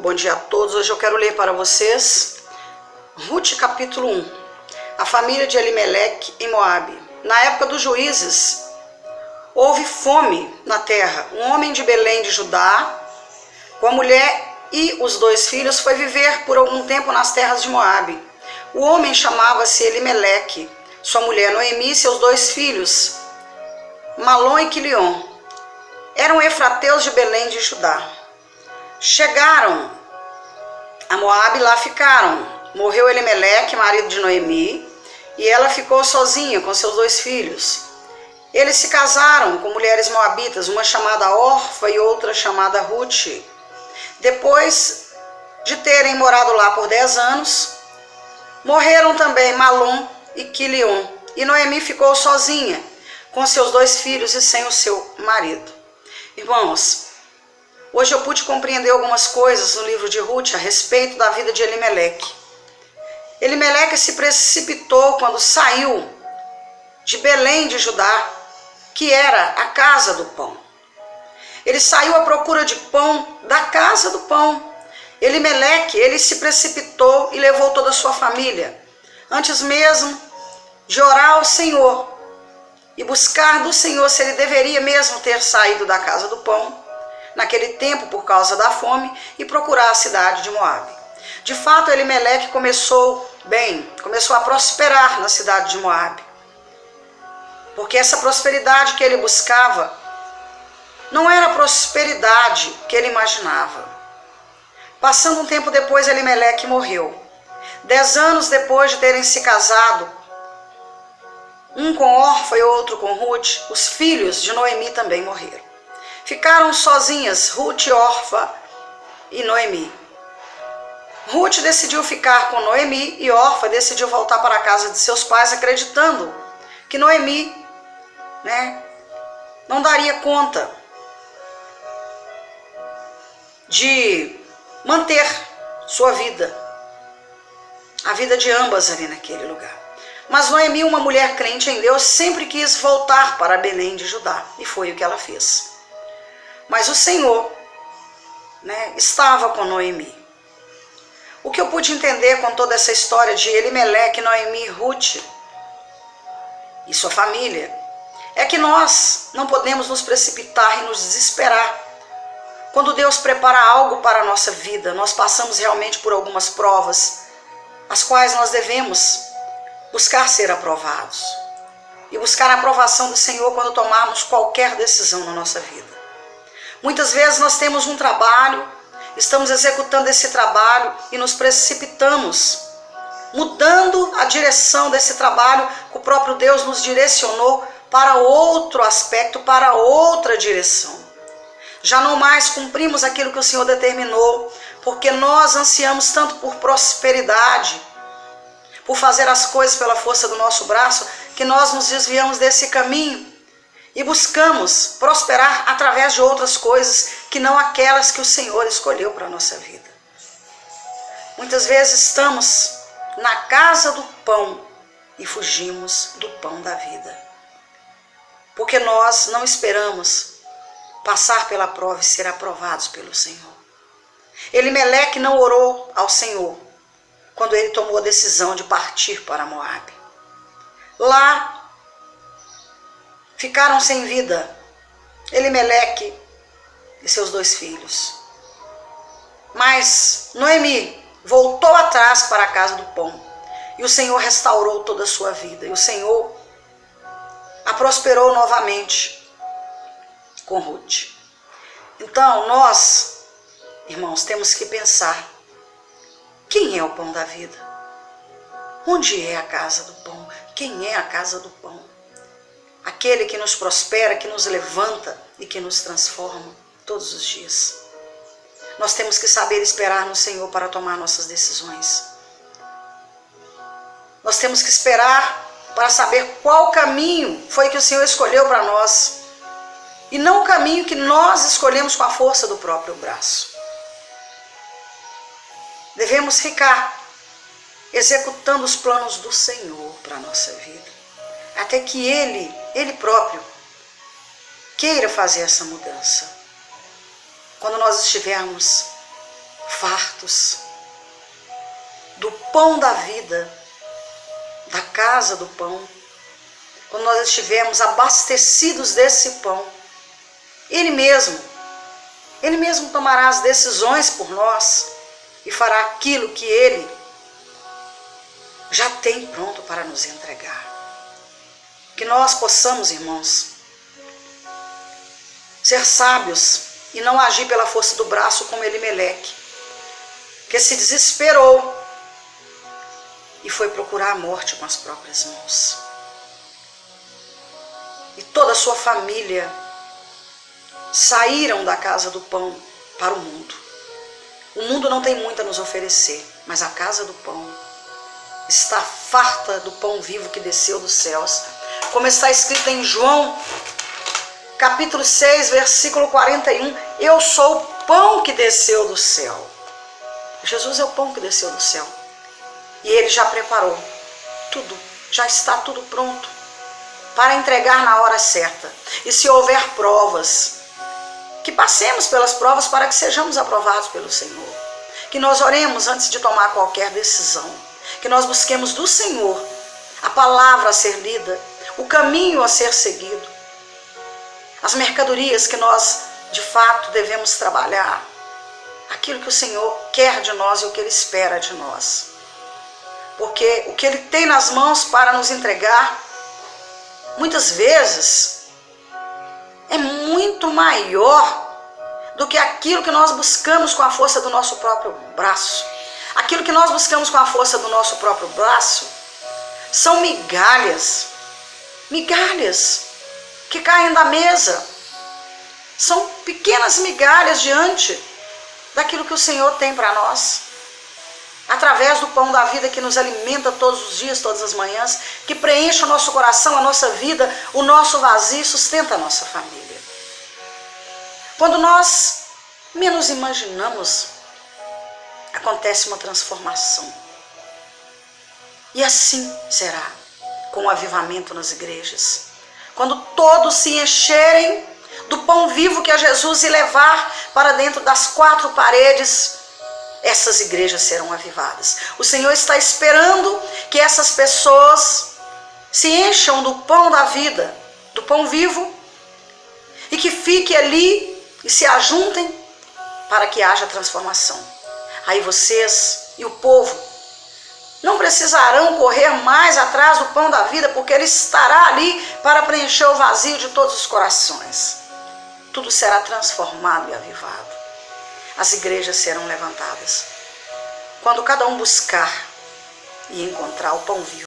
bom dia a todos. Hoje eu quero ler para vocês Rute capítulo 1. A família de Elimeleque em Moabe. Na época dos juízes, houve fome na terra. Um homem de Belém de Judá, com a mulher e os 2 filhos, foi viver por algum tempo nas terras de Moabe. O homem chamava-se Elimeleque, sua mulher Noemi e seus 2 filhos, Malom e Quilion. Eram efrateus de Belém de Judá. Chegaram a Moabe e lá ficaram. Morreu Elimeleque, marido de Noemi, e ela ficou sozinha com seus 2 filhos. Eles se casaram com mulheres moabitas, uma chamada Orfa e outra chamada Rute. Depois de terem morado lá por 10 anos, morreram também Malom e Quilion, e Noemi ficou sozinha com seus 2 filhos e sem o seu marido. Irmãos, hoje eu pude compreender algumas coisas no livro de Rute a respeito da vida de Elimeleque. Elimeleque se precipitou quando saiu de Belém de Judá, que era a casa do pão. Ele saiu à procura de pão da casa do pão. Elimeleque, ele se precipitou e levou toda a sua família, antes mesmo de orar ao Senhor e buscar do Senhor se ele deveria mesmo ter saído da casa do pão, naquele tempo por causa da fome, e procurar a cidade de Moabe. De fato, Elimeleque começou bem, começou a prosperar na cidade de Moabe, porque essa prosperidade que ele buscava não era a prosperidade que ele imaginava. Passando um tempo depois, Elimeleque morreu. 10 anos depois de terem se casado, um com Orfa e outro com Rute, os filhos de Noemi também morreram. Ficaram sozinhas Rute, Orfa e Noemi. Rute decidiu ficar com Noemi e Orfa decidiu voltar para a casa de seus pais, acreditando que Noemi, não daria conta de manter sua vida, a vida de ambas ali naquele lugar. Mas Noemi, uma mulher crente em Deus, sempre quis voltar para Belém de Judá, e foi o que ela fez. Mas o Senhor, estava com Noemi. O que eu pude entender com toda essa história de Elimeleque, Noemi e Rute e sua família, é que nós não podemos nos precipitar e nos desesperar. Quando Deus prepara algo para a nossa vida, nós passamos realmente por algumas provas, as quais nós devemos buscar ser aprovados e buscar a aprovação do Senhor quando tomarmos qualquer decisão na nossa vida. Muitas vezes nós temos um trabalho, estamos executando esse trabalho e nos precipitamos, mudando a direção desse trabalho que o próprio Deus nos direcionou para outro aspecto, para outra direção. Já não mais cumprimos aquilo que o Senhor determinou, porque nós ansiamos tanto por prosperidade, por fazer as coisas pela força do nosso braço, que nós nos desviamos desse caminho e buscamos prosperar através de outras coisas que não aquelas que o Senhor escolheu para a nossa vida. Muitas vezes estamos na casa do pão e fugimos do pão da vida, porque nós não esperamos passar pela prova e ser aprovados pelo Senhor. Elimeleque não orou ao Senhor quando ele tomou a decisão de partir para Moabe. Lá ficaram sem vida Elimeleque e seus 2 filhos. Mas Noemi voltou atrás para a casa do pão, e o Senhor restaurou toda a sua vida, e o Senhor a prosperou novamente com Rute. Então nós, irmãos, temos que pensar: quem é o pão da vida? Onde é a casa do pão? Quem é a casa do pão? Aquele que nos prospera, que nos levanta e que nos transforma todos os dias. Nós temos que saber esperar no Senhor para tomar nossas decisões. Nós temos que esperar para saber qual caminho foi que o Senhor escolheu para nós, e não o caminho que nós escolhemos com a força do próprio braço. Devemos ficar executando os planos do Senhor para a nossa vida, até que Ele próprio queira fazer essa mudança. Quando nós estivermos fartos do pão da vida, da casa do pão, quando nós estivermos abastecidos desse pão, Ele mesmo tomará as decisões por nós e fará aquilo que Ele já tem pronto para nos entregar. Que nós possamos, irmãos, ser sábios e não agir pela força do braço como Elimeleque, que se desesperou e foi procurar a morte com as próprias mãos. E toda a sua família saíram da casa do pão para o mundo. O mundo não tem muito a nos oferecer, mas a casa do pão está farta do pão vivo que desceu dos céus. Como está escrito em João, capítulo 6, versículo 41, eu sou o pão que desceu do céu. Jesus é o pão que desceu do céu. E Ele já preparou tudo, já está tudo pronto para entregar na hora certa. E se houver provas, que passemos pelas provas para que sejamos aprovados pelo Senhor. Que nós oremos antes de tomar qualquer decisão. Que nós busquemos do Senhor a palavra a ser lida, o caminho a ser seguido, as mercadorias que nós de fato devemos trabalhar, aquilo que o Senhor quer de nós e o que Ele espera de nós. Porque o que Ele tem nas mãos para nos entregar, muitas vezes, é muito maior do que aquilo que nós buscamos com a força do nosso próprio braço. Aquilo que nós buscamos com a força do nosso próprio braço são migalhas que caem da mesa. São pequenas migalhas diante daquilo que o Senhor tem para nós. Através do pão da vida que nos alimenta todos os dias, todas as manhãs, que preenche o nosso coração, a nossa vida, o nosso vazio e sustenta a nossa família. Quando nós menos imaginamos, acontece uma transformação. E assim será com o avivamento nas igrejas. Quando todos se encherem do pão vivo que é Jesus e levar para dentro das quatro paredes, essas igrejas serão avivadas. O Senhor está esperando que essas pessoas se encham do pão da vida, do pão vivo, e que fiquem ali e se ajuntem para que haja transformação. Aí vocês e o povo não precisarão correr mais atrás do pão da vida, porque ele estará ali para preencher o vazio de todos os corações. Tudo será transformado e avivado. As igrejas serão levantadas. Quando cada um buscar e encontrar o pão vivo